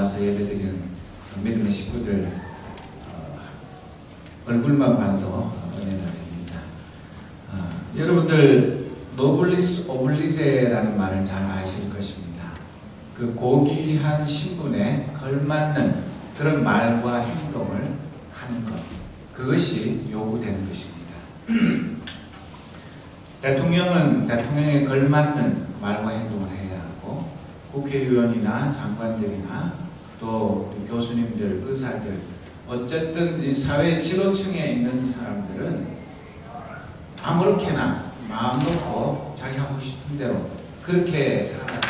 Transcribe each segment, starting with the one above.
나와서 예배드리는 믿음의 식구들 얼굴만 봐도 은혜가 됩니다. 여러분들 노블리스 오블리제라는 말을 잘 아실 것입니다. 그 고귀한 신분에 걸맞는 그런 말과 행동을 하는 것, 그것이 요구되는 것입니다. 대통령은 대통령에 걸맞는 말과 행동을 해야 하고, 국회의원이나 장관들이나 또 교수님들, 의사들, 어쨌든 이 사회 지도층에 있는 사람들은 아무렇게나 마음 놓고 자기 하고 싶은 대로 그렇게 살아서는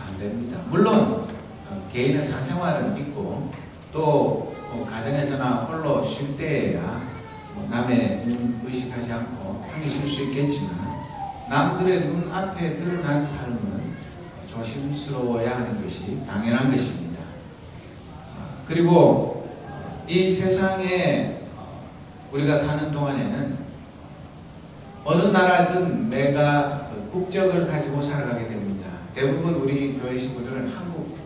안 됩니다. 물론 개인의 사생활은 있고, 또 가정에서나 홀로 쉴 때에야 남의 눈 의식하지 않고 편히 쉴 수 있겠지만, 남들의 눈앞에 드러난 삶은 조심스러워야 하는 것이 당연한 것입니다. 그리고 이 세상에 우리가 사는 동안에는 어느 나라든 내가 국적을 가지고 살아가게 됩니다. 대부분 우리 교회 식구들은 한국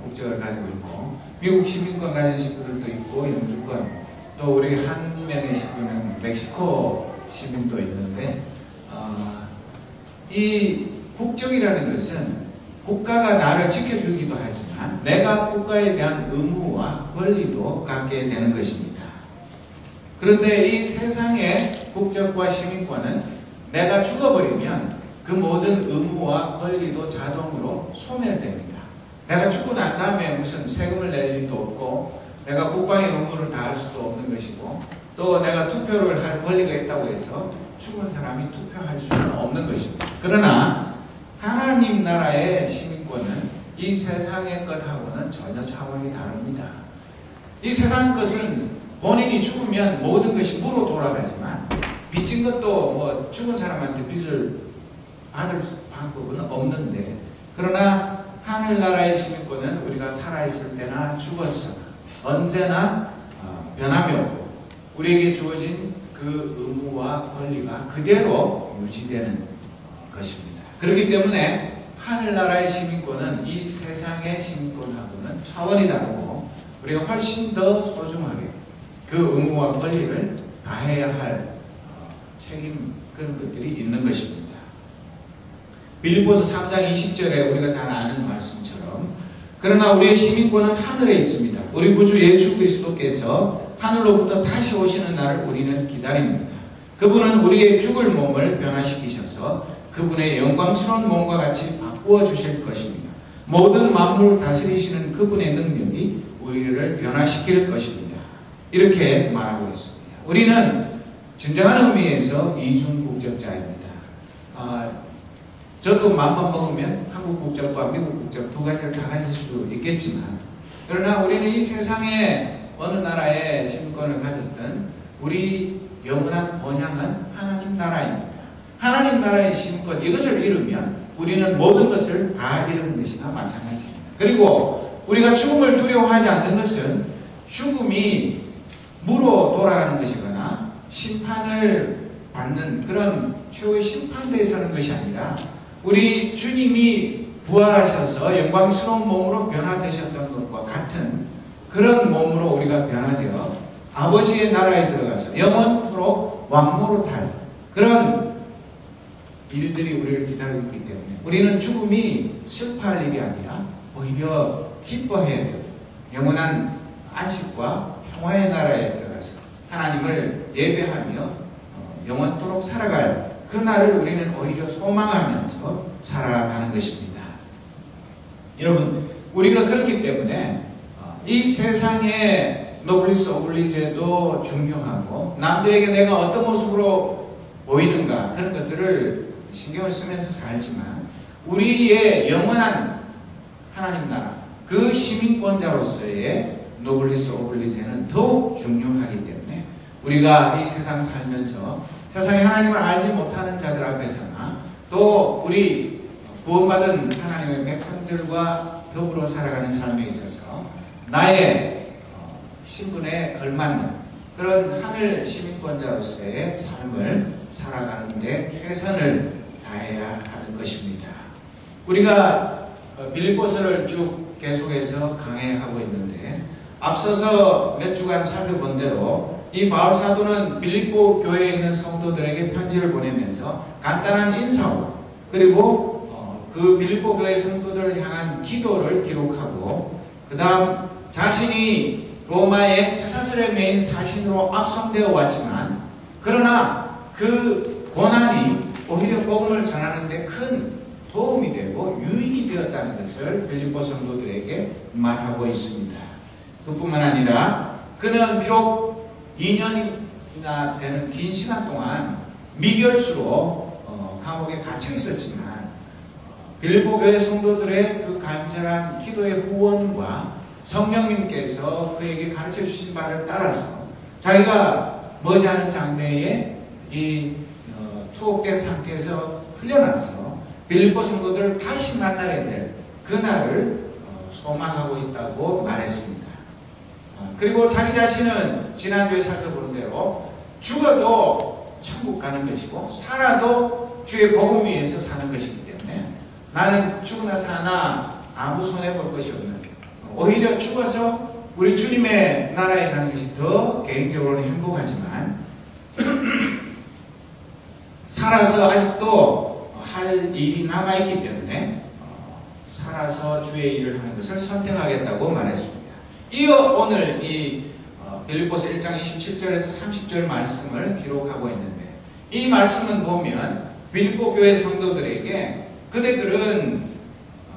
국적을 가지고 있고, 미국 시민권 가진 식구들도 있고, 영주권, 또 우리 한 명의 식구는 멕시코 시민도 있는데, 이 국적이라는 것은 국가가 나를 지켜주기도 하지만 내가 국가에 대한 의무와 권리도 갖게 되는 것입니다. 그런데 이 세상의 국적과 시민권은 내가 죽어버리면 그 모든 의무와 권리도 자동으로 소멸됩니다. 내가 죽고 난 다음에 무슨 세금을 낼 일도 없고, 내가 국방의 의무를 다할 수도 없는 것이고, 또 내가 투표를 할 권리가 있다고 해서 죽은 사람이 투표할 수는 없는 것입니다. 그러나 하나님 나라의 시민권은 이 세상의 것하고는 전혀 차원이 다릅니다. 이 세상 것은 본인이 죽으면 모든 것이 무로 돌아가지만, 빚진 것도 뭐 죽은 사람한테 빚을 받을 방법은 없는데, 그러나 하늘나라의 시민권은 우리가 살아있을 때나 죽었으나 언제나 변함이 없고, 우리에게 주어진 그 의무와 권리가 그대로 유지되는 것입니다. 그렇기 때문에 하늘나라의 시민권은 이 세상의 시민권하고는 차원이 다르고, 우리가 훨씬 더 소중하게 그 의무와 권리를 다해야 할 책임, 그런 것들이 있는 것입니다. 빌립보서 3장 20절에 우리가 잘 아는 말씀처럼, 그러나 우리의 시민권은 하늘에 있습니다. 우리 구주 예수 그리스도께서 하늘로부터 다시 오시는 날을 우리는 기다립니다. 그분은 우리의 죽을 몸을 변화시키셔서 그분의 영광스러운 몸과 같이 바꾸어 주실 것입니다. 모든 만물을 다스리시는 그분의 능력이 우리를 변화시킬 것입니다. 이렇게 말하고 있습니다. 우리는 진정한 의미에서 이중 국적자입니다. 저도 마음만 먹으면 한국 국적과 미국 국적 두 가지를 다 가질 수 있겠지만, 그러나 우리는 이 세상에 어느 나라의 시민권을 가졌든 우리 영원한 본향은 하나님 나라입니다. 하나님 나라의 시민권, 이것을 잃으면 우리는 모든 것을 다 잃은 것이나 마찬가지입니다. 그리고 우리가 죽음을 두려워하지 않는 것은 죽음이 무로 돌아가는 것이거나 심판을 받는 그런 최후의 심판대에 서는 것이 아니라, 우리 주님이 부활하셔서 영광스러운 몸으로 변화되셨던 것과 같은 그런 몸으로 우리가 변화되어 아버지의 나라에 들어가서 영원토록 왕노릇할 그런 일들이 우리를 기다리고 있기 때문에, 우리는 죽음이 슬퍼할 일이 아니라 오히려 기뻐해야 돼요. 영원한 안식과 평화의 나라에 들어가서 하나님을 예배하며 영원토록 살아갈 그 날을 우리는 오히려 소망하면서 살아가는 것입니다. 여러분, 우리가 그렇기 때문에 이 세상의 노블리스 오블리제도 중요하고, 남들에게 내가 어떤 모습으로 보이는가 그런 것들을 신경을 쓰면서 살지만, 우리의 영원한 하나님 나라, 그 시민권자로서의 노블리스 오블리제는 더욱 중요하기 때문에, 우리가 이 세상 살면서 세상에 하나님을 알지 못하는 자들 앞에서나, 또 우리 구원받은 하나님의 백성들과 더불어 살아가는 삶에 있어서 나의 신분에 걸맞는 그런 하늘 시민권자로서의 삶을 살아가는 데 최선을 다해야 할 것입니다. 우리가 빌립보서를 쭉 계속해서 강해하고 있는데, 앞서서 몇 주간 살펴본 대로 이 바울 사도는 빌립보 교회에 있는 성도들에게 편지를 보내면서 간단한 인사와 그리고 그 빌립보 교회 성도들을 향한 기도를 기록하고, 그 다음 자신이 로마의 쇠사슬에 매인 사신으로 압송되어 왔지만, 그러나 그 고난이 오히려 복음을 전하는 데 큰 도움이 되고 유익이 되었다는 것을 빌립보 성도들에게 말하고 있습니다. 그뿐만 아니라 그는 비록 2년이나 되는 긴 시간 동안 미결수로 감옥에 갇혀 있었지만, 빌립보 교회 성도들의 그 간절한 기도의 후원과 성령님께서 그에게 가르쳐 주신 바를 따라서 자기가 머지않은 장래에 이 투옥된 상태에서 풀려나서 빌립보 성도들을 다시 만나게 될 그날을 소망하고 있다고 말했습니다. 그리고 자기 자신은 지난주에 살펴본 대로 죽어도 천국 가는 것이고 살아도 주의 복음 위에서 사는 것이기 때문에 나는 죽으나 사나 아무 손해볼 것이 없는, 오히려 죽어서 우리 주님의 나라에 가는 것이 더 개인적으로는 행복하지만 살아서 아직도 할 일이 남아있기 때문에 살아서 주의 일을 하는 것을 선택하겠다고 말했습니다. 이어 오늘 이 빌립보서 1장 27절에서 30절 말씀을 기록하고 있는데, 이 말씀은 보면 빌립보 교회 성도들에게 그대들은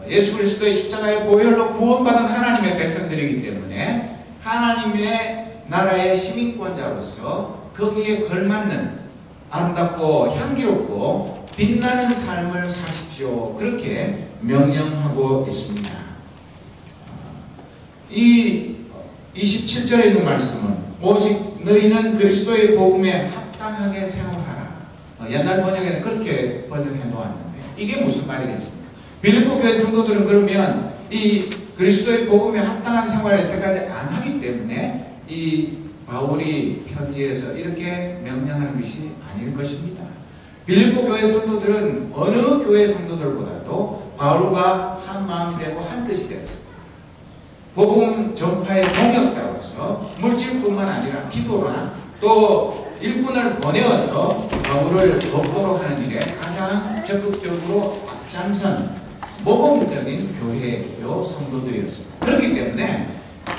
예수 그리스도의 십자가의 보혈로 구원받은 하나님의 백성들이기 때문에 하나님의 나라의 시민권자로서 거기에 걸맞는 아름답고 향기롭고 빛나는 삶을 사십시오, 그렇게 명령하고 있습니다. 이 27절에 있는 말씀은 오직 너희는 그리스도의 복음에 합당하게 생활하라. 옛날 번역에는 그렇게 번역해 놓았는데 이게 무슨 말이겠습니까? 빌립보 교회 성도들은 그러면 이 그리스도의 복음에 합당한 생활을 여태까지 안 하기 때문에 이 바울이 편지에서 이렇게 명령하는 것이 아닐 것입니다. 빌립보 교회 성도들은 어느 교회 성도들보다도 바울과 한 마음이 되고 한 뜻이 되었습니다. 복음 전파의 동역자로서 물질뿐만 아니라 기도나 또 일꾼을 보내어서 바울을 돕도록 하는 일에 가장 적극적으로 앞장선 모범적인 교회요 성도들이었습니다. 그렇기 때문에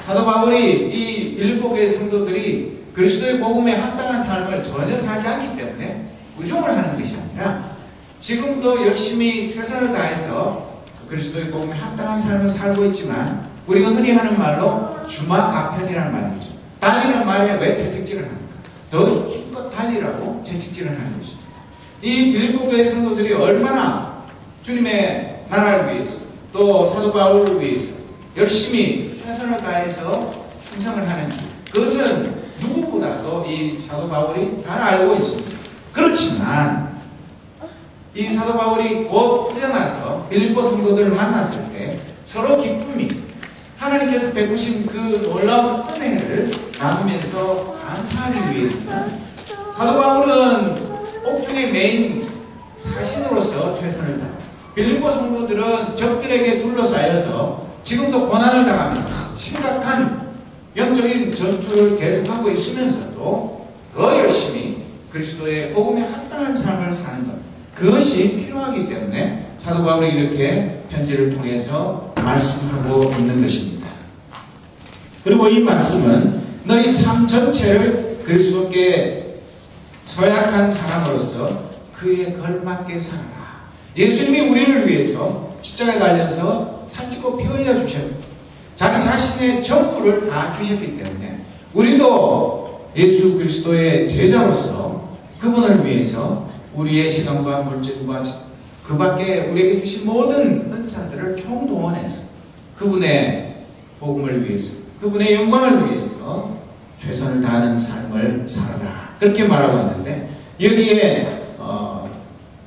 사도 바울이 이 빌립보 교회 성도들이 그리스도의 복음에 합당한 삶을 전혀 살지 않기 때문에 부정을 하는 것이 아니라 지금도 열심히 최선을 다해서 그리스도의 복음에 합당한 삶을 살고 있지만, 우리가 흔히 하는 말로 주마가편이라는 말이죠. 달리는 말에 왜 채찍질을 합니까? 더 힘껏 달리라고 채찍질을 하는 것입니다. 이 빌립보 교회 성도들이 얼마나 주님의 나라를 위해서 또 사도 바울을 위해서 열심히 최선을 다해서 충성을 하는지, 그것은 누구보다도 이 사도 바울이 잘 알고 있습니다. 그렇지만 이 사도 바울이 곧 풀려나서 빌립보 성도들을 만났을 때 서로 기쁨이, 하나님께서 베푸신 그 놀라운 은혜를 나누면서 감사하기 위해서는 사도 바울은 옥중에 매인 사신으로서 최선을 다하고, 빌립보 성도들은 적들에게 둘러싸여서 지금도 고난을 당하면서 심각한 영적인 전투를 계속하고 있으면서도 더 열심히 그리스도의 복음에 합당한 삶을 사는 것, 그것이 필요하기 때문에 사도 바울이 이렇게 편지를 통해서 말씀하고 있는 것입니다. 그리고 이 말씀은 너희 삶 전체를 그리스도께 서약한 사람으로서 그에 걸맞게 살아라. 예수님이 우리를 위해서 십자가에 달려서 살찌고 피 흘려 주셨고 자기 자신의 전부를 다 주셨기 때문에 우리도 예수 그리스도의 제자로서 그분을 위해서 우리의 시간과 물질과 그 밖에 우리에게 주신 모든 은사들을 총동원해서 그분의 복음을 위해서, 그분의 영광을 위해서 최선을 다하는 삶을 살아라, 그렇게 말하고 있는데, 여기에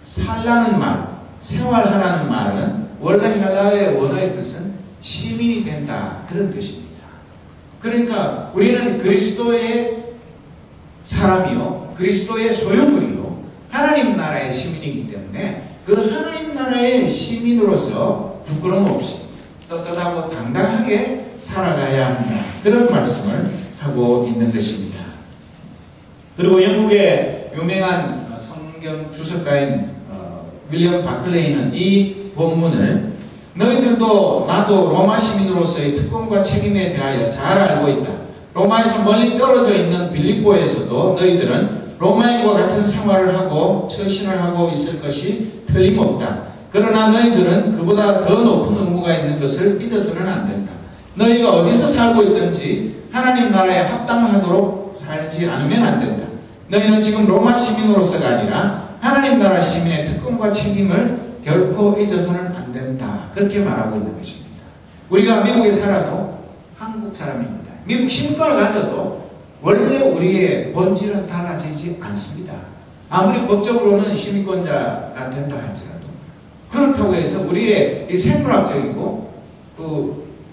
살라는 말, 생활하라는 말은 원래 헬라어의 원어의 뜻은 시민이 된다, 그런 뜻입니다. 그러니까 우리는 그리스도의 사람이요, 그리스도의 소유물이요, 하나님 나라의 시민이기 때문에 그 하나님 나라의 시민으로서 부끄러움 없이 떳떳하고 당당하게 살아가야 한다. 그런 말씀을 하고 있는 것입니다. 그리고 영국의 유명한 성경 주석가인 윌리엄 바클레이는 이 본문을 너희들도 나도 로마 시민으로서의 특권과 책임에 대하여 잘 알고 있다. 로마에서 멀리 떨어져 있는 빌립보에서도 너희들은 로마인과 같은 생활을 하고 처신을 하고 있을 것이 틀림없다. 그러나 너희들은 그보다 더 높은 의무가 있는 것을 잊어서는 안 된다. 너희가 어디서 살고 있든지 하나님 나라에 합당하도록 살지 않으면 안 된다. 너희는 지금 로마 시민으로서가 아니라 하나님 나라 시민의 특권과 책임을 결코 잊어서는 안 된다. 그렇게 말하고 있는 것입니다. 우리가 미국에 살아도 한국 사람입니다. 미국 신권을 가져도 원래 우리의 본질은 달라지지 않습니다. 아무리 법적으로는 시민권자가 된다 할지라도 그렇다고 해서 우리의 이 생물학적이고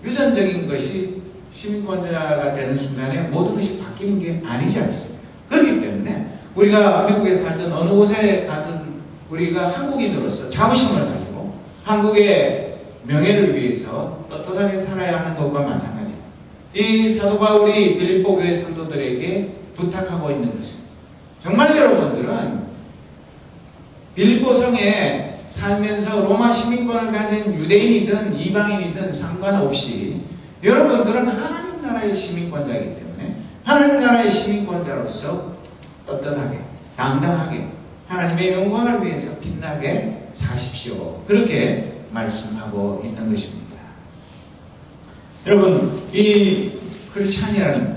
유전적인 것이 시민권자가 되는 순간에 모든 것이 바뀌는 게 아니지 않습니까? 그렇기 때문에 우리가 미국에 살든 어느 곳에 가든 우리가 한국인으로서 자부심을 가지고 한국의 명예를 위해서 떳떳하게 살아야 하는 것과 마찬가지입니다. 이 사도 바울이 빌립보 교회 성도들에게 부탁하고 있는 것입니다. 정말 여러분들은 빌립보 성에 살면서 로마 시민권을 가진 유대인이든 이방인이든 상관없이 여러분들은 하나님 나라의 시민권자이기 때문에 하나님 나라의 시민권자로서 떳떳하게 당당하게 하나님의 영광을 위해서 빛나게 사십시오. 그렇게 말씀하고 있는 것입니다. 여러분, 이 크리스찬이라는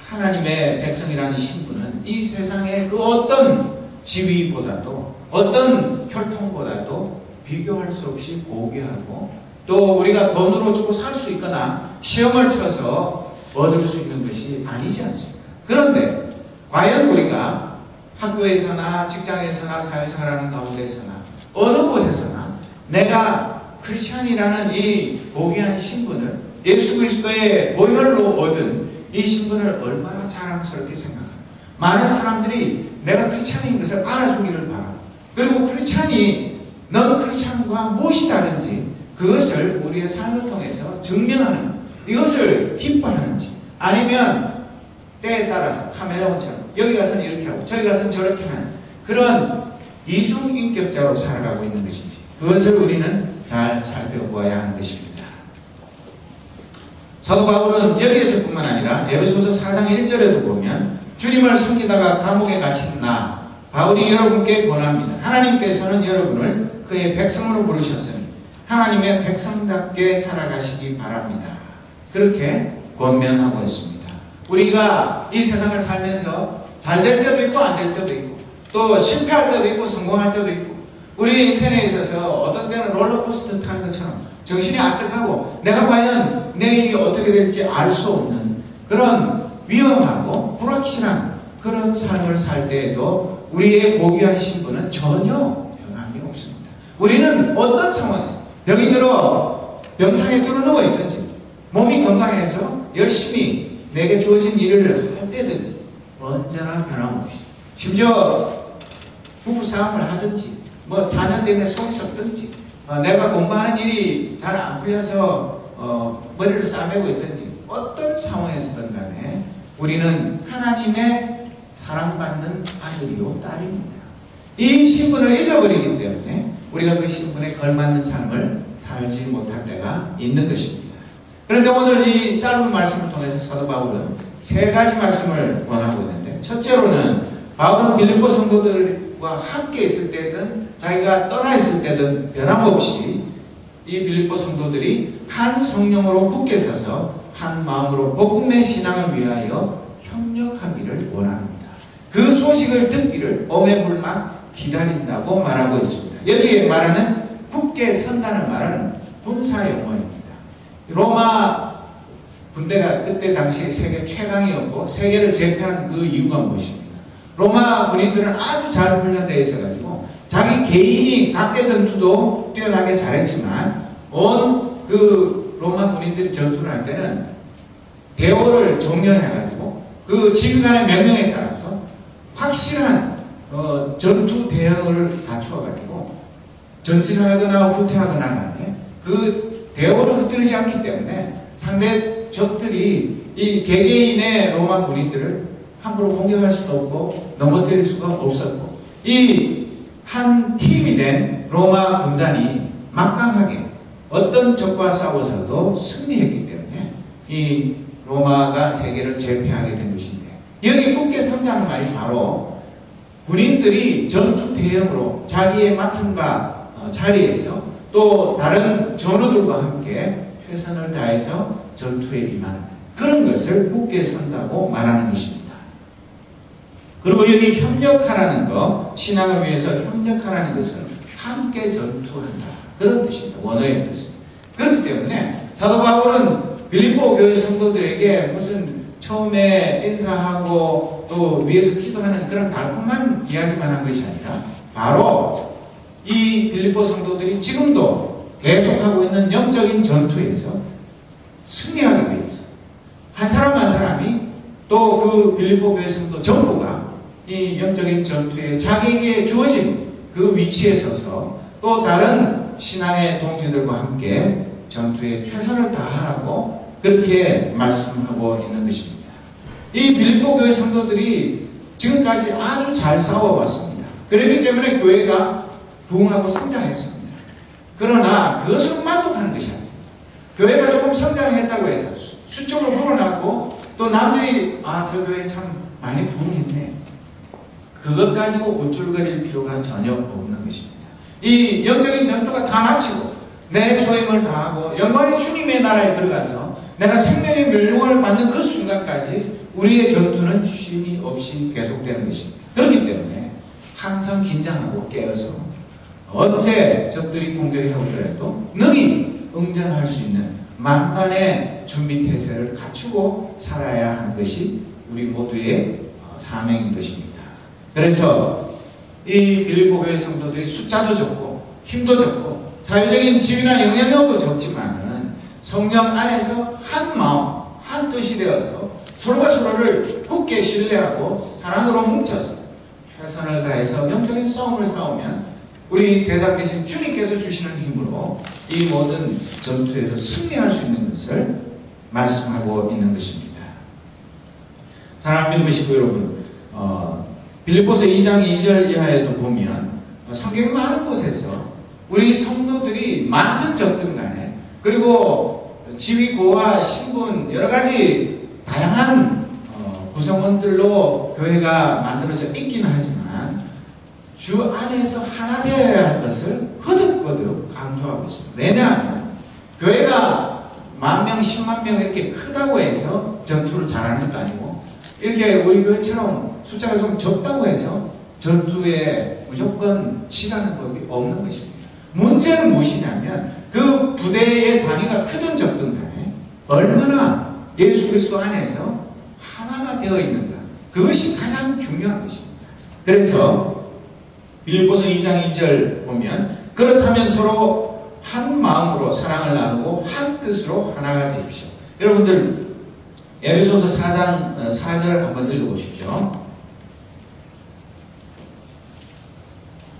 하나님의 백성이라는 신분은 이 세상의 그 어떤 지위보다도 어떤 혈통보다도 비교할 수 없이 고귀하고 또 우리가 돈으로 주고 살 수 있거나 시험을 쳐서 얻을 수 있는 것이 아니지 않습니까? 그런데 과연 우리가 학교에서나 직장에서나 사회생활하는 가운데서나 어느 곳에서나 내가 크리스찬이라는 이 고귀한 신분을 예수 그리스도의 보혈로 얻은 이 신분을 얼마나 자랑스럽게 생각합니다. 많은 사람들이 내가 크리스찬인 것을 알아주기를 바라고 그리고 크리스찬이 넌 크리스찬과 무엇이 다른지 그것을 우리의 삶을 통해서 증명하는 이것을 기뻐하는지 아니면 때에 따라서 카멜레온처럼 여기 가서는 이렇게 하고 저기 가서는 저렇게 하는 그런 이중인격자로 살아가고 있는 것인지 그것을 우리는 잘 살펴보아야 하는 것입니다. 사도 바울은 여기에서뿐만 아니라 에베소서 4장 1절에도 보면 주님을 섬기다가 감옥에 갇힌 나 바울이 여러분께 권합니다. 하나님께서는 여러분을 그의 백성으로 부르셨으니 하나님의 백성답게 살아가시기 바랍니다. 그렇게 권면하고 있습니다. 우리가 이 세상을 살면서 잘 될 때도 있고 안 될 때도 있고 또 실패할 때도 있고 성공할 때도 있고 우리 인생에 있어서 어떤 때는 롤러코스터 타는 것처럼 정신이 아득하고 내가 과연 내일이 어떻게 될지 알 수 없는 그런 위험하고 불확실한 그런 삶을 살 때에도 우리의 고귀한 신분은 전혀 변함이 없습니다. 우리는 어떤 상황에서 병이 들어 병상에 들어누워 있든지 몸이 건강해서 열심히 내게 주어진 일을 할 때든지 언제나 변함없이 심지어 부부싸움을 하든지 뭐 자녀 때문에 속이 썩든지 내가 공부하는 일이 잘 안 풀려서 머리를 싸매고 있든지 어떤 상황에서든 간에 우리는 하나님의 사랑받는 아들이요 딸입니다. 이 신분을 잊어버리기 때문에 우리가 그 신분에 걸맞는 삶을 살지 못할 때가 있는 것입니다. 그런데 오늘 이 짧은 말씀을 통해서 사도 바울은 세 가지 말씀을 권하고 있는데 첫째로는 바울은 빌립보 성도들과 함께 있을 때든 자기가 떠나 있을 때든 변함없이 이 빌립보 성도들이 한 성령으로 굳게 서서 한 마음으로 복음의 신앙을 위하여 협력하기를 원합니다. 그 소식을 듣기를 오매불망 기다린다고 말하고 있습니다. 여기에 말하는 굳게 선다는 말은 군사 용어입니다. 로마 군대가 그때 당시 세계 최강이었고 세계를 제패한 그 이유가 무엇입니까? 로마 군인들은 아주 잘 훈련되어 있어가지고 자기 개인이 각계 전투도 뛰어나게 잘했지만 온 그 로마 군인들이 전투를 할 때는 대오를 정렬해가지고 그 지휘관의 명령에 따라서 확실한 전투 대응을 갖추어가지고 전진하거나 후퇴하거나 간에 그 대우를 흩뜨리지 않기 때문에 상대 적들이 이 개개인의 로마 군인들을 함부로 공격할 수도 없고 넘어뜨릴 수가 없었고, 이 한 팀이 된 로마 군단이 막강하게 어떤 적과 싸워서도 승리했기 때문에 이 로마가 세계를 제패하게 된 것인데, 여기 굳게 선다는 말이 바로 군인들이 전투 대형으로 자기의 맡은 바 자리에서 또 다른 전우들과 함께 최선을 다해서 전투에 임하는 그런 것을 굳게 선다고 말하는 것입니다. 그리고 여기 협력하라는 것, 신앙을 위해서 협력하라는 것은 함께 전투한다, 그런 뜻입니다. 원어의 뜻은. 그렇기 때문에 사도 바울은 빌립보 교회 성도들에게 무슨 처음에 인사하고 또 위에서 기도하는 그런 달콤한 이야기만 한 것이 아니라 바로 이 빌립보 성도들이 지금도 계속하고 있는 영적인 전투에서 승리하기 위해서 한 사람 한 사람이 또 그 빌립보 교회 성도 전부가 이 영적인 전투에 자기에게 주어진 그 위치에 서서 또 다른 신앙의 동지들과 함께 전투에 최선을 다하라고 그렇게 말씀하고 있는 것입니다. 이 빌립보 교회 성도들이 지금까지 아주 잘 싸워왔습니다. 그렇기 때문에 교회가 부흥하고 성장했습니다. 그러나 그것으로 만족하는 것이 아닙니다. 교회가 조금 성장했다고 해서 수적으로 불어났고 또 남들이 저 교회 참 많이 부흥했네, 그것 가지고 우쭐거릴 필요가 전혀 없는 것입니다. 이 영적인 전투가 다 마치고 내 소임을 다하고 영광의 주님의 나라에 들어가서 내가 생명의 멸류관을 받는 그 순간까지 우리의 전투는 쉼이 없이 계속되는 것입니다. 그렇기 때문에 항상 긴장하고 깨어서 언제 적들이 공격해 오더라도 능히 응전할 수 있는 만반의 준비태세를 갖추고 살아야 하는 것이 우리 모두의 사명인 것입니다. 그래서 이 빌립보 교회 성도들이 숫자도 적고 힘도 적고 사회적인 지위나 영향력도 적지만은 성령 안에서 한 마음 한 뜻이 되어서 서로가 서로를 굳게 신뢰하고 사랑으로 뭉쳐서 최선을 다해서 영적인 싸움을 싸우면 우리 대장 되신 주님께서 주시는 힘으로 이 모든 전투에서 승리할 수 있는 것을 말씀하고 있는 것입니다. 사랑하는 믿음의 식구 여러분, 빌립보서 2장 2절 이하에도 보면 성경의 많은 곳에서 우리 성도들이 많든 적든 간에, 그리고 지위, 고하, 신분 여러 가지 다양한 구성원들로 교회가 만들어져 있기는 하지만 주 안에서 하나 되어야 할 것을 거듭거듭 강조하고 있습니다. 왜냐하면 교회가 10,000명, 10만 명 이렇게 크다고 해서 전투를 잘하는 것도 아니고, 이렇게 우리 교회처럼 숫자가 좀 적다고 해서 전투에 무조건 치라는 법이 없는 것입니다. 문제는 무엇이냐면 그 부대의 단위가 크든 적든 간에 얼마나 예수 그리스도 안에서 하나가 되어 있는가, 그것이 가장 중요한 것입니다. 그래서 빌립보서 2장 2절 보면 그렇다면 서로 한 마음으로 사랑을 나누고 한 뜻으로 하나가 되십시오. 여러분들 에베소서 4장 4절 한번 읽어보십시오.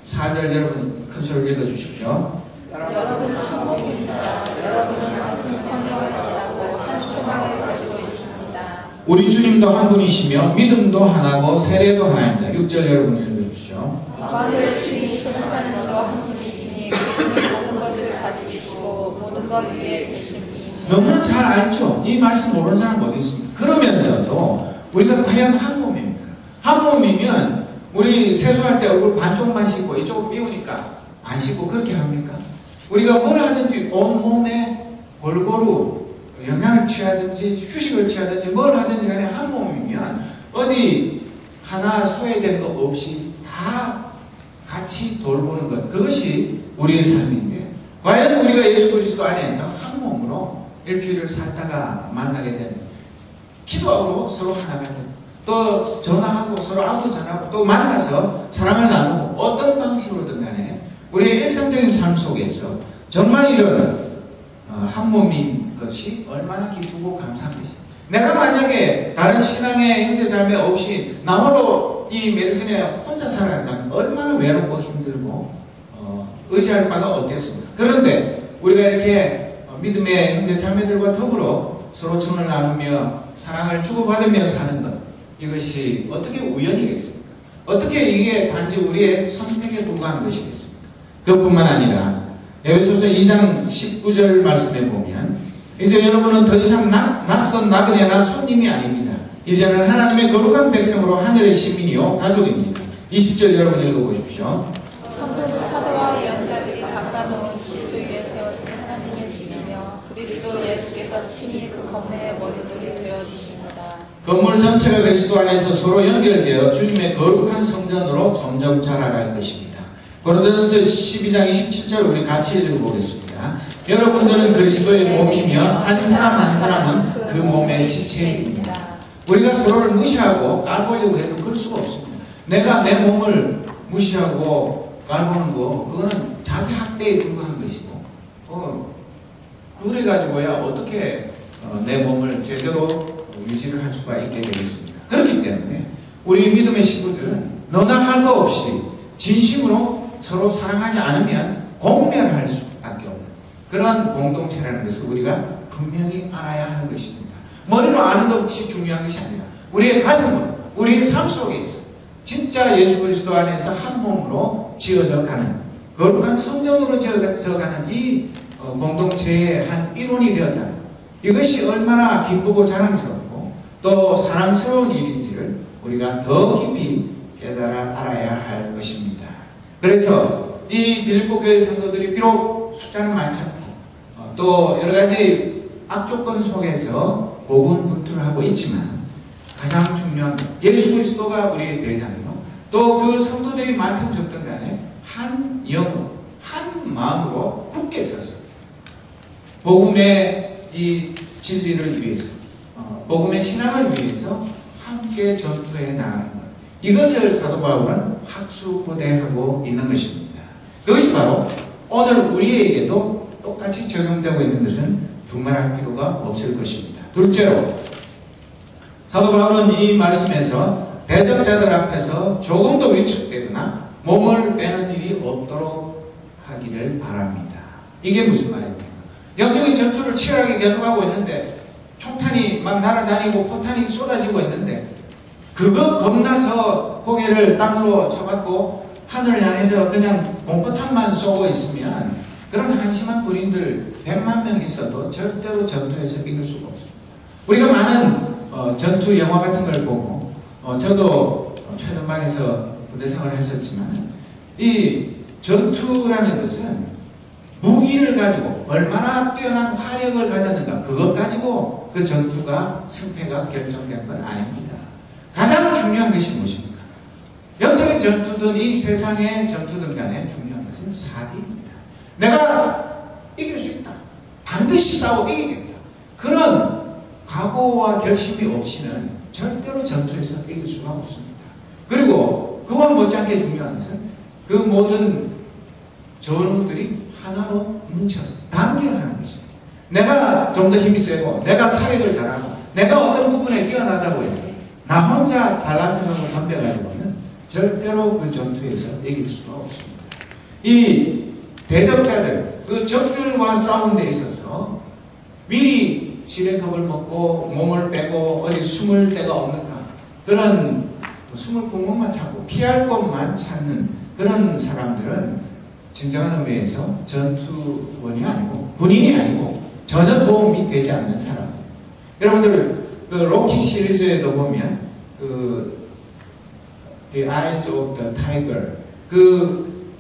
4절 여러분 큰 소리로 읽어주십시오. 여러분은 한 몸입니다. 여러분은 같은 성령을 받고 한 소망을 가지고 있습니다. 우리 주님도 한 분이시며 믿음도 하나고 세례도 하나입니다. 6절 여러분 읽어주십시오. 만물의 주인이신 하나님도 한 분이시니 그분이 모든 것을 다스리시고 모든 것 위에 계시니. 너무나 잘 알죠? 이 말씀 모르는 사람 어디 있습니까? 그러면서도 우리가 과연 한 몸입니까? 한 몸이면 우리 세수할 때 얼굴 반쪽만 씻고 이쪽은 미우니까 안 씻고 그렇게 합니까? 우리가 뭘 하든지 온몸에 골고루 영양을 취하든지 휴식을 취하든지 뭘 하든지 간에 한 몸이면 어디 하나 소외된 거 없이 다 같이 돌보는 것, 그것이 우리의 삶인데, 과연 우리가 예수 그리스도 안에서 한 몸으로 일주일을 살다가 만나게 되는, 기도하고 서로 하나가 되고 또 전화하고 서로 안부 전하고 또 만나서 사랑을 나누고 어떤 방식으로든 간에 우리의 일상적인 삶 속에서 정말 이런 한 몸인 것이 얼마나 기쁘고 감사한 것입니다. 내가 만약에 다른 신앙의 형제자매 없이 나 홀로 이 메디슨에 혼자 살아야 한다면 얼마나 외롭고 힘들고 의지할 바가 없겠습니까? 그런데 우리가 이렇게 믿음의 형제 자매들과 더불어 서로 청을 나누며 사랑을 주고받으며 사는 것, 이것이 어떻게 우연이겠습니까? 어떻게 이게 단지 우리의 선택에 불과한 것이겠습니까? 그것뿐만 아니라 에베소서 2장 19절 말씀에 보면 이제 여러분은 더 이상 낯선 나그네나 손님이 아닙니다. 이제는 하나님의 거룩한 백성으로 하늘의 시민이요 가족입니다. 20절 여러분 읽어보십시오. 성도도 사도와 예언자들이 닦아놓은 기초 위에 세워진 하나님의 집이며 그리스도 예수께서 친히 그 건물의 머리돌이 되어주십니다. 건물 전체가 그리스도 안에서 서로 연결되어 주님의 거룩한 성전으로 점점 자라갈 것입니다. 고린도전서 12장 27절 우리 같이 읽어보겠습니다. 여러분들은 그리스도의 몸이며 한 사람 한 사람은 그 몸의 지체입니다. 우리가 서로를 무시하고 깔보려고 해도 그럴 수가 없습니다. 내가 내 몸을 무시하고 깔보는 거, 그거는 자기 학대에 불과한 것이고, 그래가지고야 어떻게 내 몸을 제대로 유지를 할 수가 있게 되겠습니까? 그렇기 때문에 우리 믿음의 식구들은 너나 할 거 없이 진심으로 서로 사랑하지 않으면 공멸할 수밖에 없는 그런 공동체라는 것을 우리가 분명히 알아야 하는 것입니다. 머리로 아는 것이 중요한 것이 아니라 우리의 가슴으로, 우리의 삶 속에서 진짜 예수 그리스도 안에서 한 몸으로 지어져 가는 거룩한 성전으로 지어져 가는 이 공동체의 한 일원이 되었다는 것, 이것이 얼마나 기쁘고 자랑스럽고 또 사랑스러운 일인지를 우리가 더 깊이 깨달아 알아야 할 것입니다. 그래서 이 빌립보 교회 성도들이 비록 숫자는 많지 않고 또 여러 가지 악조건 속에서 고군분투를 있지만 가장 중요한 것, 예수 그리스도가 우리의 대장이요, 또 그 성도들이 많든 적든 간에 한 영으로, 한 마음으로 굳게 서서 복음의 이 진리를 위해서, 복음의 신앙을 위해서 함께 전투해 나가는 것, 이것을 사도 바울은 학수고대하고 있는 것입니다. 그것이 바로 오늘 우리에게도 똑같이 적용되고 있는 것은 두말할 필요가 없을 것입니다. 둘째로 사도 바울은 이 말씀에서 대적자들 앞에서 조금도 위축되거나 몸을 빼는 일이 없도록 하기를 바랍니다. 이게 무슨 말입니까? 영적인 전투를 치열하게 계속하고 있는데 총탄이 막 날아다니고 포탄이 쏟아지고 있는데 그거 겁나서 고개를 땅으로 쳐박고 하늘을 향해서 그냥 공포탄만 쏘고 있으면 그런 한심한 군인들 100만 명 있어도 절대로 전투에서 이길 수가 없습니다. 우리가 많은 전투 영화 같은 걸 보고 저도 최전방에서 부대 생활을 했었지만 이 전투라는 것은 무기를 가지고 얼마나 뛰어난 화력을 가졌는가, 그것 가지고 그 전투가 승패가 결정된 건 아닙니다. 가장 중요한 것이 무엇입니까? 영적인 전투든 이 세상의 전투든 간에 중요한 것은 사기입니다. 내가 이길 수 있다, 반드시 싸워 이기겠다, 그런 각오와 결심이 없이는 절대로 전투에서 이길 수가 없습니다. 그리고 그와 못지않게 중요한 것은 그 모든 전우들이 하나로 뭉쳐서 단결하는 것입니다. 내가 좀 더 힘이 세고 내가 사력을 잘하고 내가 어떤 부분에 뛰어나다고 해서 나 혼자 잘난 척하고 덤벼가지고는 절대로 그 전투에서 이길 수가 없습니다. 이 대적자들, 그 적들과 싸우는 데 있어서 미리 지뢰컵을 먹고 몸을 빼고 어디 숨을 데가 없는가, 그런 숨을 구멍만 찾고 피할 곳만 찾는 그런 사람들은 진정한 의미에서 전투원이 아니고 군인이 아니고 전혀 도움이 되지 않는 사람들. 여러분들 그 로키 시리즈에도 보면 그 The Eyes of the Tiger, 그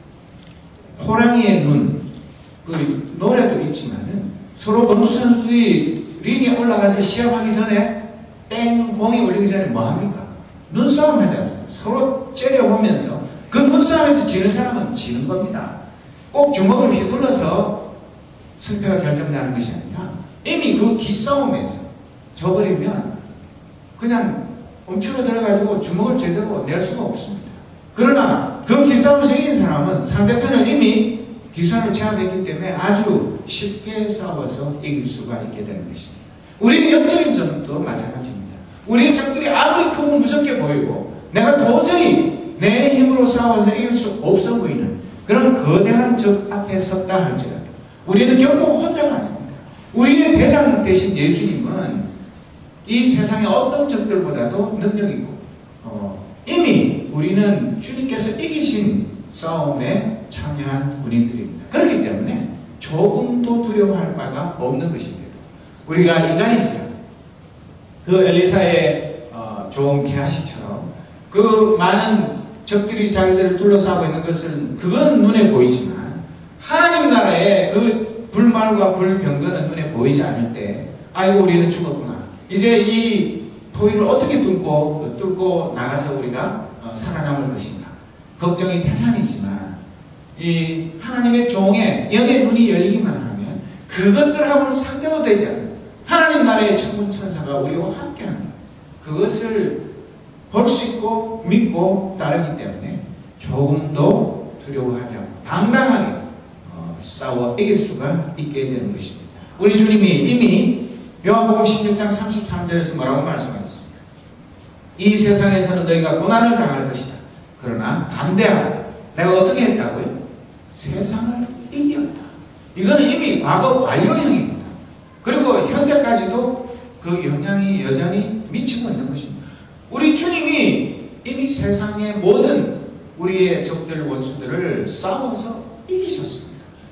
호랑이의 눈, 그 노래도 있지만은 서로 권투 선수들이 링에 올라가서 시합하기 전에 땡 공이 올리기 전에 뭐 합니까? 눈싸움 하지 않습니까? 서로 째려보면서 그 눈싸움에서 지는 사람은 지는 겁니다. 꼭 주먹을 휘둘러서 승패가 결정나는 것이 아니라 이미 그 기싸움에서 져버리면 그냥 멈추러 들어가지고 주먹을 제대로 낼 수가 없습니다. 그러나 그 기싸움에서 이긴 사람은 상대편을 이미 기선을 제압했기 때문에 아주 쉽게 싸워서 이길 수가 있게 되는 것입니다. 우리는 영적인 전투도 마찬가지입니다. 우리의 적들이 아무리 크고 무섭게 보이고 내가 도저히 내 힘으로 싸워서 이길 수 없어 보이는 그런 거대한 적 앞에 섰다 할지라도 우리는 결코 혼자가 아닙니다. 우리의 대장 되신 예수님은 이 세상의 어떤 적들보다도 능력 있고 이미 우리는 주님께서 이기신 싸움에 참여한 군인들입니다. 그렇기 때문에 조금도 두려워할 바가 없는 것입니다. 우리가 인간이죠. 그 엘리사의 좋은 게하시처럼 그 많은 적들이 자기들을 둘러싸고 있는 것은 그건 눈에 보이지만 하나님 나라의 그 불말과 불병거는 눈에 보이지 않을 때 아이고 우리는 죽었구나. 이제 이 포위를 어떻게 뚫고 나가서 우리가 살아남을 것인가. 걱정이 태산이지만 이 하나님의 종의 영의 눈이 열리기만 하면 그것들하고는 상대도 되지 않아요. 하나님 나라의 천군천사가 우리와 함께하는 것. 그것을 볼 수 있고 믿고 따르기 때문에 조금도 두려워하지 않고 당당하게 싸워 이길 수가 있게 되는 것입니다. 우리 주님이 이미 요한복음 16장 33절에서 뭐라고 말씀하셨습니까? 이 세상에서는 너희가 고난을 당할 것이다. 그러나 담대하라. 내가 어떻게 했다고요? 세상을 이겼다. 이거는 이미 과거 완료형입니다. 그리고 현재까지도 그 영향이 여전히 미치고 있는 것입니다. 우리 주님이 이미 세상의 모든 우리의 적들 원수들을 싸워서 이기셨습니다.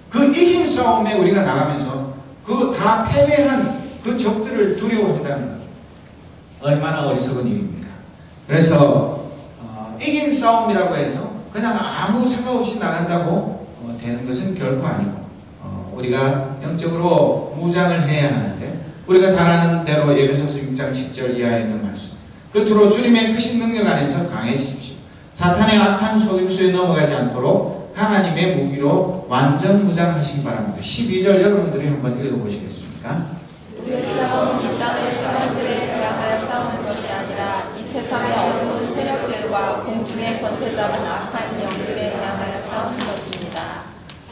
그 이긴 싸움에 우리가 나가면서 그 다 패배한 그 적들을 두려워한다는 것 얼마나 어리석은 일입니까? 그래서 이긴 싸움이라고 해서 그냥 아무 생각 없이 나간다고 되는 것은 결코 아니고 우리가 영적으로 무장을 해야 하는데 우리가 잘 아는 대로 에베소서 6장 10절 이하에 있는 말씀 끝으로 주님의 크신 능력 안에서 강해지십시오. 사탄의 악한 속임수에 넘어가지 않도록 하나님의 무기로 완전 무장하시기 바랍니다. 12절 여러분들이 한번 읽어보시겠습니까? 우리의 싸움은 이 땅의 사람들에 대하여 싸우는 것이 아니라 이 세상의 어두운 세력들과 공중의 권세 잡은 악한 영들에 대하여 싸우는 것입니다.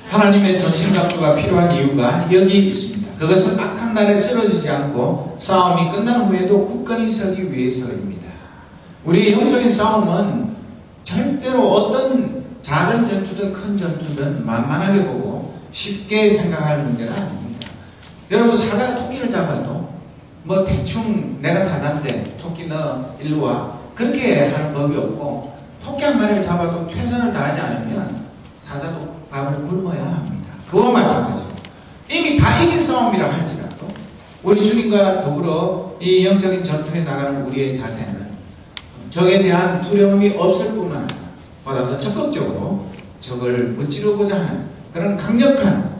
하나님의 전신갑주가 필요한 이유가 여기 있습니다. 그것은 악한 날에 쓰러지지 않고 싸움이 끝난 후에도 굳건히 서기 위해서입니다. 우리의 영적인 싸움은 절대로 어떤 작은 전투든 큰 전투든 만만하게 보고 쉽게 생각할 문제가 아닙니다. 여러분 사자가 토끼를 잡아도 뭐 대충 내가 사자인데 토끼 너 일로 와 그렇게 하는 법이 없고 토끼 한 마리를 잡아도 최선을 다하지 않으면 사자도 밥을 굶어야 합니다. 그와 마찬가지로 이미 다 이긴 싸움이라 할지라도 우리 주님과 더불어 이 영적인 전투에 나가는 우리의 자세는 적에 대한 두려움이 없을 뿐만 아니라 보다 더 적극적으로 적을 무찌르고자 하는 그런 강력한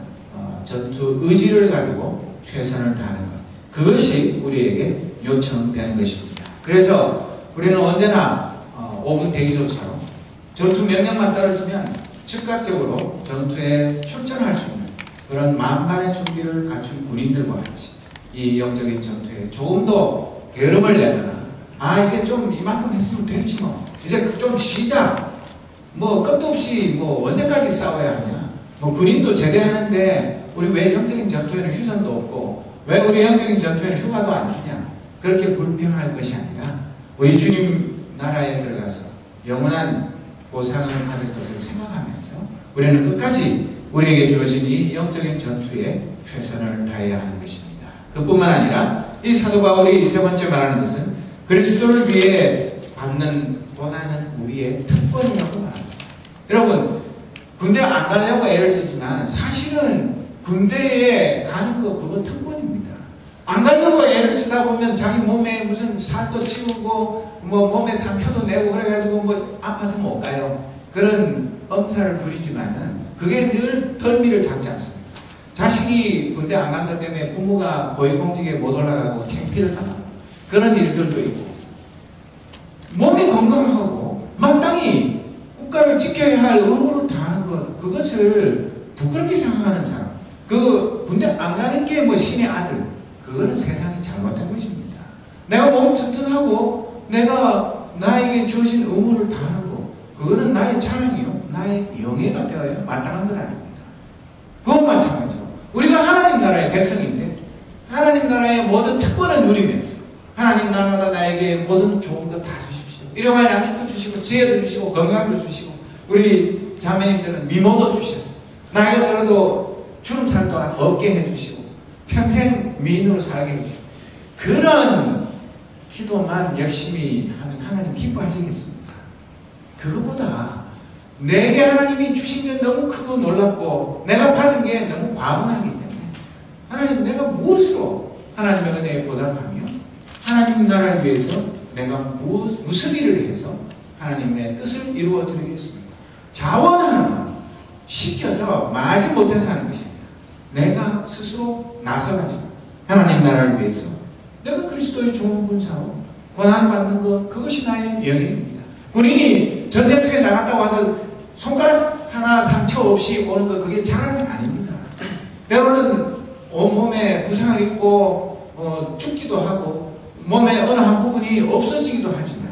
전투 의지를 가지고 최선을 다하는 것 그것이 우리에게 요청되는 것입니다. 그래서 우리는 언제나 5분 대기조차로 전투 명령만 떨어지면 즉각적으로 전투에 출전할 수 있는 그런 만반의 준비를 갖춘 군인들과 같이 이 영적인 전투에 조금 더 게으름을 내거나 이제 좀 이만큼 했으면 됐지 뭐 이제 좀 쉬자 뭐 끝도 없이 뭐 언제까지 싸워야 하냐 뭐 군인도 제대하는데 우리 왜 영적인 전투에는 휴전도 없고 왜 우리 영적인 전투에는 휴가도 안 주냐 그렇게 불평할 것이 아니라 우리 주님 나라에 들어가서 영원한 보상을 받을 것을 생각하면서 우리는 끝까지 우리에게 주어진 이 영적인 전투에 최선을 다해야 하는 것입니다. 그뿐만 아니라 이 사도 바울이 세 번째 말하는 것은 그리스도를 위해 받는 고난은 우리의 특권이라고 말합니다. 여러분 군대 안 가려고 애를 쓰지만 사실은 군대에 가는 거 그거 특권입니다. 안 가려고 애를 쓰다 보면 자기 몸에 무슨 살도 치우고 뭐 몸에 상처도 내고 그래가지고 뭐 아파서 못 가요. 그런 엄살을 부리지만은 그게 늘 덜미를 잡지 않습니다. 자식이 군대 안 간 것 때문에 부모가 고위공직에 못 올라가고 창피를 당하고 그런 일들도 있고 몸이 건강하고 마땅히 국가를 지켜야 할 의무를 다하는 것 그것을 부끄럽게 생각하는 사람 그 군대 안 가는 게 뭐 신의 아들 그거는 세상이 잘못된 것입니다. 내가 몸 튼튼하고 내가 나에게 주어진 의무를 다하는 거 그거는 나의 자랑이요 나의 영예가 되어야 마땅한 것 아닙니까? 그건 마찬가지로 우리가 하나님 나라의 백성인데 하나님 나라의 모든 특권을 누리면서 하나님 나라마다 나에게 모든 좋은 것 다 주십시오. 일용할 양식도 주시고 지혜도 주시고 건강도 주시고 우리 자매님들은 미모도 주셨어요. 나이가 들어도 주름살도 없게 해주시고 평생 미인으로 살게 해주시고 그런 기도만 열심히 하면 하나님 기뻐하시겠습니까? 그거보다 내게 하나님이 주신 게 너무 크고 놀랍고 내가 받은 게 너무 과분하기 때문에 하나님 내가 무엇으로 하나님의 은혜에 보답하며 하나님 나라를 위해서 내가 무슨 일을 해서 하나님의 뜻을 이루어 드리겠습니까? 자원하는 마음 시켜서 마지 못해서 하는 것이 아니라 내가 스스로 나서가지고 하나님 나라를 위해서 내가 그리스도의 좋은 군사로 고난받는 것 그것이 나의 영예입니다. 군인이 전쟁터에 나갔다 와서 손가락 하나 상처 없이 오는 것 그게 자랑이 아닙니다. 때로는 온몸에 부상을 입고 죽기도 하고 몸의 어느 한 부분이 없어지기도 하지만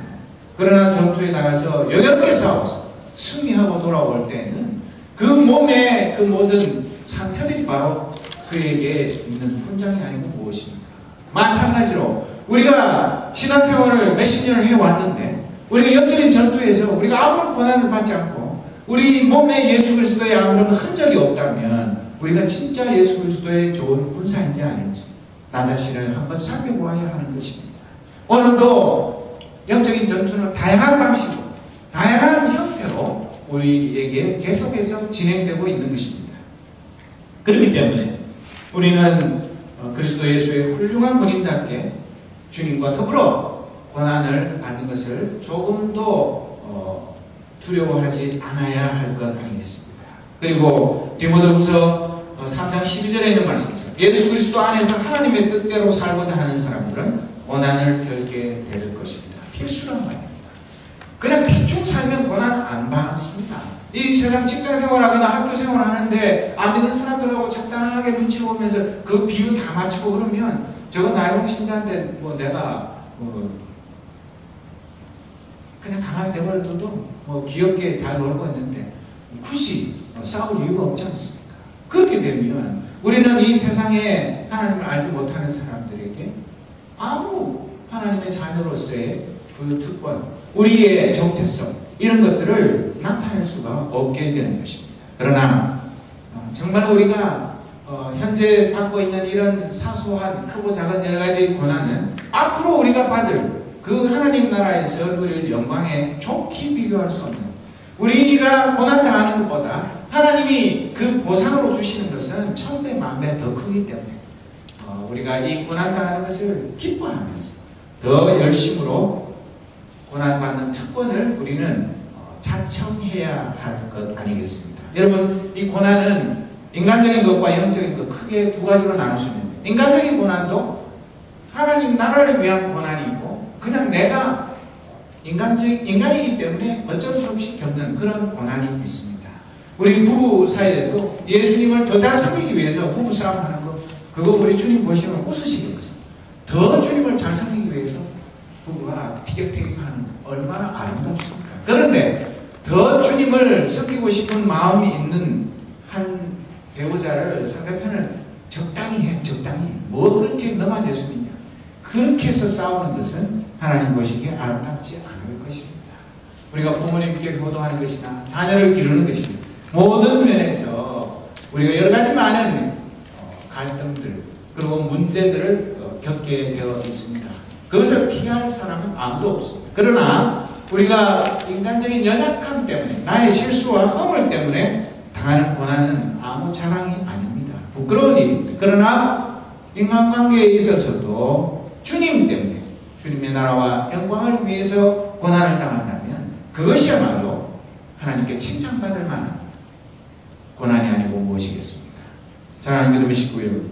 그러나 전투에 나가서 여유롭게 싸워서 승리하고 돌아올 때는 그 몸의 그 모든 상처들이 바로 그에게 있는 훈장이 아니고 무엇입니까? 마찬가지로 우리가 신앙생활을 몇십 년을 해왔는데 우리가 영적인 전투에서 우리가 아무런 고난을 받지 않고 우리 몸에 예수 그리스도의 아무런 흔적이 없다면 우리가 진짜 예수 그리스도의 좋은 군사인지 아닌지 나 자신을 한번 살펴보아야 하는 것입니다. 오늘도 영적인 전투는 다양한 방식으로 다양한 형태로 우리에게 계속해서 진행되고 있는 것입니다. 그렇기 때문에 우리는 그리스도 예수의 훌륭한 군인답게 주님과 더불어 고난을 받는 것을 조금도 두려워하지 않아야 할 것 아니겠습니까? 그리고 디모데후서 3장 12절에 있는 말씀처럼 예수 그리스도 안에서 하나님의 뜻대로 살고자 하는 사람들은 고난을 겪게 될 것입니다. 필수란 말입니다. 그냥 대충 살면 고난 안 받습니다. 이 세상 직장 생활하거나 학교 생활하는데 안 믿는 사람들하고 적당하게 눈치 보면서 그 비유 다 맞추고 그러면 저거 나이롱 신자인데 뭐 내가 그냥 가만히 내버려둬도 귀엽게 잘 놀고 있는데 굳이 싸울 이유가 없지 않습니까? 그렇게 되면 우리는 이 세상에 하나님을 알지 못하는 사람들에게 아무 하나님의 자녀로서의 그 특권, 우리의 정체성 이런 것들을 나타낼 수가 없게 되는 것입니다. 그러나 정말 우리가 현재 받고 있는 이런 사소한 크고 작은 여러 가지 고난은 앞으로 우리가 받을 그 하나님 나라에서 누릴 영광에 좋게 비교할 수 없는 우리가 고난당하는 것보다 하나님이 그 보상으로 주시는 것은 1000배 만배 더 크기 때문에 우리가 이 고난당하는 것을 기뻐하면서 더 열심으로 고난받는 특권을 우리는 자청해야 할 것 아니겠습니까? 여러분 이 고난은 인간적인 것과 영적인 것 크게 두 가지로 나눌 수 있는데 인간적인 고난도 하나님 나라를 위한 고난이 있고 그냥 내가 인간이기 때문에 어쩔 수 없이 겪는 그런 고난이 있습니다. 우리 부부 사이에도 예수님을 더 잘 섬기기 위해서 부부싸움 하는 거 그거 우리 주님 보시면 웃으시겠죠. 더 주님을 잘 섬기기 위해서 부부가 티격태격하는 거 얼마나 아름답습니까? 그런데 더 주님을 섬기고 싶은 마음이 있는 한 배우자를 상대편은 적당히 해, 적당히. 뭐 그렇게 너만 예수 믿냐? 그렇게 해서 싸우는 것은 하나님 보시기에 아름답지 않을 것입니다. 우리가 부모님께 효도하는 것이나 자녀를 기르는 것이나 모든 면에서 우리가 여러 가지 많은 갈등들 그리고 문제들을 겪게 되어 있습니다. 그것을 피할 사람은 아무도 없습니다. 그러나 우리가 인간적인 연약함 때문에 나의 실수와 허물 때문에 당하는 고난은 아무 자랑이 아닙니다. 부끄러운 일입니다. 그러나 인간관계에 있어서도 주님 때문에 주님의 나라와 영광을 위해서 고난을 당한다면 그것이야말로 하나님께 칭찬받을 만한 고난이 아니고 무엇이겠습니까? 사랑하는 믿음의 식구 여러분,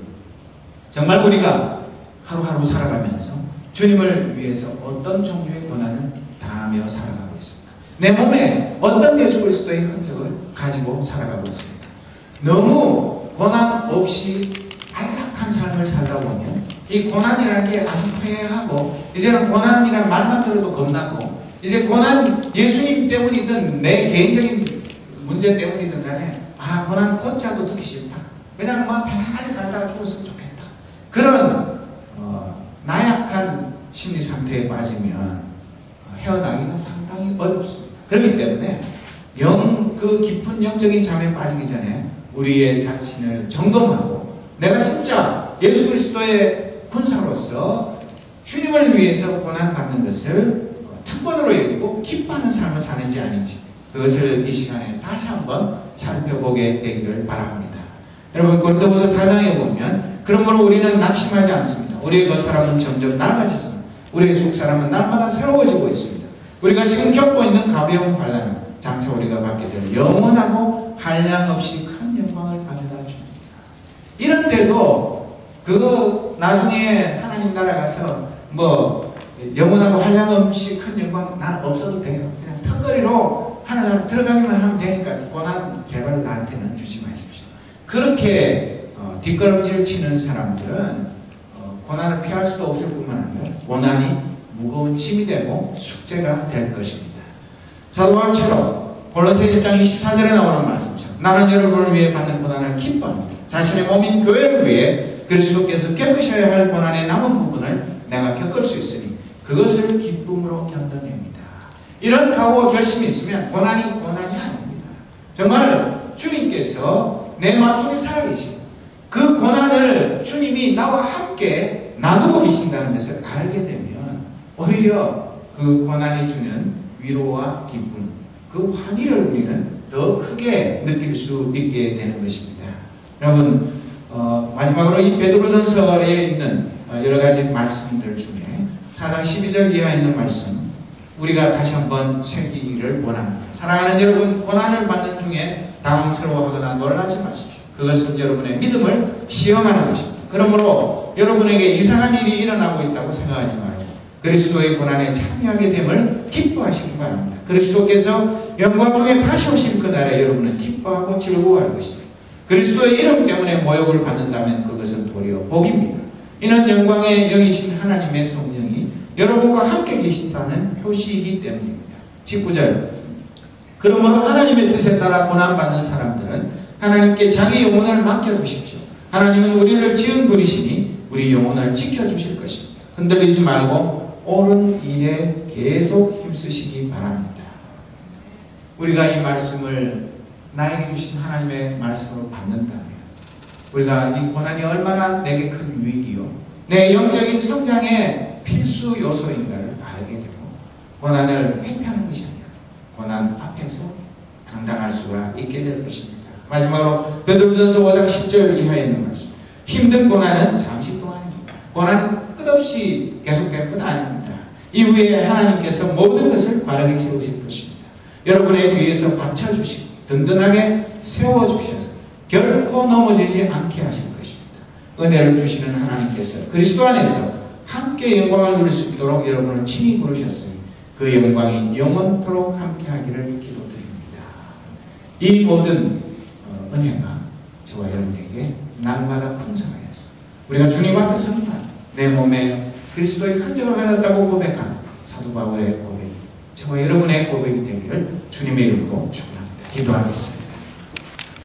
정말 우리가 하루하루 살아가면서 주님을 위해서 어떤 종류의 고난을 당하며 살아가고 있습니까? 내 몸에 어떤 예수 그리스도의 흔적을 가지고 살아가고 있습니까? 너무 고난 없이 안락한 삶을 살다 보면 이 고난이라는 게 아슴푸레하고 이제는 고난이라는 말만 들어도 겁나고 이제 고난 예수님 때문이든 내 개인적인 문제 때문이든 간에 고난 곧자고 듣기 싫다. 그냥 편안하게 살다가 죽었으면 좋겠다. 그런 나약한 심리 상태에 빠지면 헤어나기가 상당히 어렵습니다. 그렇기 때문에 그 깊은 영적인 잠에 빠지기 전에 우리의 자신을 점검하고 내가 진짜 예수 그리스도의 군사로서 주님을 위해서 고난받는 것을 특권으로 여기고 기뻐하는 삶을 사는지 아닌지 그것을 이 시간에 다시 한번 살펴보게 되기를 바랍니다. 여러분 고린도후서 4장에 보면 그러므로 우리는 낙심하지 않습니다. 우리의 겉사람은 점점 낡아지습니다. 우리의 속사람은 날마다 새로워지고 있습니다. 우리가 지금 겪고 있는 가벼운 환난은 장차 우리가 받게 될 영원하고 한량없이 큰 영광을 가져다 줍니다. 이런데도 그거 나중에 하나님 나라 가서 뭐 영원하고 한량없이 큰 영광 난 없어도 돼요. 그냥 턱걸이로 하늘나라 들어가기만 하면 되니까 고난 제발 나한테는 주지 마십시오. 그렇게 뒷걸음질 치는 사람들은 고난을 피할 수도 없을 뿐만 아니라 고난이 무거운 짐이 되고 숙제가 될 것입니다. 사도 바울처럼 골로새 1장 24절에 나오는 말씀처럼 나는 여러분을 위해 받는 고난을 기뻐합니다. 자신의 몸인 교회를 위해 그리스도께서 겪으셔야 할 고난의 남은 부분을 내가 겪을 수 있으니 그것을 기쁨으로 견뎌냅니다. 이런 각오와 결심이 있으면 고난이 아닙니다. 정말 주님께서 내 마음속에 살아계시고 그 고난을 주님이 나와 함께 나누고 계신다는 것을 알게 되면 오히려 그 고난이 주는 위로와 기쁨, 그 환희를 우리는 더 크게 느낄 수 있게 되는 것입니다. 여러분 마지막으로 이 베드로전서에 있는 여러 가지 말씀들 중에 4장 12절 이하에 있는 말씀 우리가 다시 한번 새기기를 원합니다. 사랑하는 여러분, 고난을 받는 중에 당황스러워하거나 놀라지 마십시오. 그것은 여러분의 믿음을 시험하는 것입니다. 그러므로 여러분에게 이상한 일이 일어나고 있다고 생각하지 말고 그리스도의 고난에 참여하게 됨을 기뻐하시기 바랍니다. 그리스도께서 영광 중에 다시 오실 그날에 여러분은 기뻐하고 즐거워할 것입니다. 그리스도의 이름 때문에 모욕을 받는다면 그것은 도리어 복입니다. 이는 영광의 영이신 하나님의 성령이 여러분과 함께 계신다는 표시이기 때문입니다. 19절 그러므로 하나님의 뜻에 따라 고난받는 사람들은 하나님께 자기 영혼을 맡겨주십시오. 하나님은 우리를 지은 분이시니 우리 영혼을 지켜주실 것입니다. 흔들리지 말고 옳은 일에 계속 힘쓰시기 바랍니다. 우리가 이 말씀을 나에게 주신 하나님의 말씀으로 받는다면 우리가 이 고난이 얼마나 내게 큰 위기요 내 영적인 성장의 필수 요소인가를 알게 되고 고난을 회피하는 것이 아니라 고난 앞에서 당당할 수가 있게 될 것입니다. 마지막으로 베드로전서 5장 10절 이하에 있는 말씀 힘든 고난은 잠시 동안입니다. 고난은 끝없이 계속될 것 아닙니다. 이후에 하나님께서 모든 것을 바르게 세우실 것입니다. 여러분의 뒤에서 받쳐주시고 든든하게 세워주셔서 결코 넘어지지 않게 하실 것입니다. 은혜를 주시는 하나님께서 그리스도 안에서 함께 영광을 누릴 수 있도록 여러분을 친히 부르셨으니 그 영광이 영원토록 함께 하기를 기도드립니다. 이 모든 은혜가 저와 여러분에게 날마다 풍성하여서 우리가 주님 앞에 서는 날 내 몸에 그리스도의 흔적을 가졌다고 고백한 사도 바울의 고백이 저와 여러분의 고백이 되기를 주님의 이름으로 축원합니다. 기도하겠습니다.